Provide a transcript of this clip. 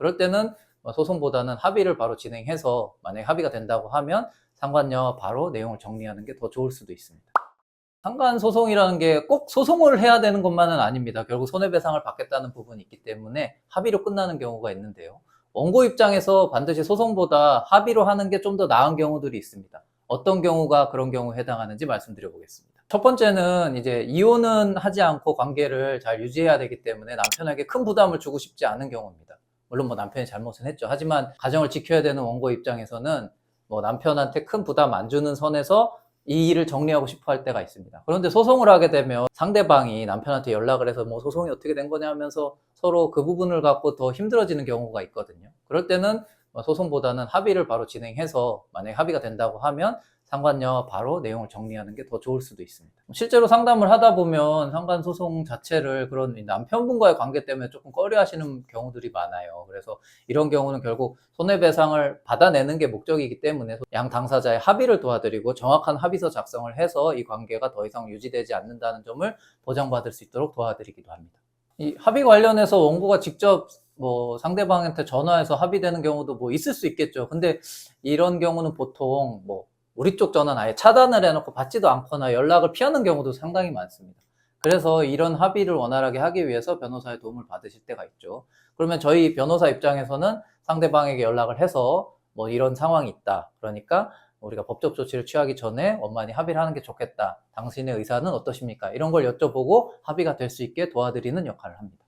그럴 때는 소송보다는 합의를 바로 진행해서 만약에 합의가 된다고 하면 상관녀 바로 내용을 정리하는 게 더 좋을 수도 있습니다. 상관소송이라는 게 꼭 소송을 해야 되는 것만은 아닙니다. 결국 손해배상을 받겠다는 부분이 있기 때문에 합의로 끝나는 경우가 있는데요. 원고 입장에서 반드시 소송보다 합의로 하는 게 좀 더 나은 경우들이 있습니다. 어떤 경우가 그런 경우에 해당하는지 말씀드려 보겠습니다. 첫 번째는 이제 이혼은 하지 않고 관계를 잘 유지해야 되기 때문에 남편에게 큰 부담을 주고 싶지 않은 경우입니다. 물론 뭐 남편이 잘못은 했죠. 하지만 가정을 지켜야 되는 원고 입장에서는 뭐 남편한테 큰 부담 안 주는 선에서 이 일을 정리하고 싶어 할 때가 있습니다. 그런데 소송을 하게 되면 상대방이 남편한테 연락을 해서 뭐 소송이 어떻게 된 거냐 하면서 서로 그 부분을 갖고 더 힘들어지는 경우가 있거든요. 그럴 때는 소송보다는 합의를 바로 진행해서 만약에 합의가 된다고 하면 상관녀 바로 내용을 정리하는 게 더 좋을 수도 있습니다. 실제로 상담을 하다 보면 상관소송 자체를 그런 남편분과의 관계 때문에 조금 꺼려 하시는 경우들이 많아요. 그래서 이런 경우는 결국 손해배상을 받아내는 게 목적이기 때문에 양 당사자의 합의를 도와드리고 정확한 합의서 작성을 해서 이 관계가 더 이상 유지되지 않는다는 점을 보장받을 수 있도록 도와드리기도 합니다. 이 합의 관련해서 원고가 직접 뭐 상대방한테 전화해서 합의되는 경우도 뭐 있을 수 있겠죠. 근데 이런 경우는 보통 뭐 우리 쪽 전화는 아예 차단을 해놓고 받지도 않거나 연락을 피하는 경우도 상당히 많습니다. 그래서 이런 합의를 원활하게 하기 위해서 변호사의 도움을 받으실 때가 있죠. 그러면 저희 변호사 입장에서는 상대방에게 연락을 해서 뭐 이런 상황이 있다. 그러니까 우리가 법적 조치를 취하기 전에 원만히 합의를 하는 게 좋겠다. 당신의 의사는 어떠십니까? 이런 걸 여쭤보고 합의가 될 수 있게 도와드리는 역할을 합니다.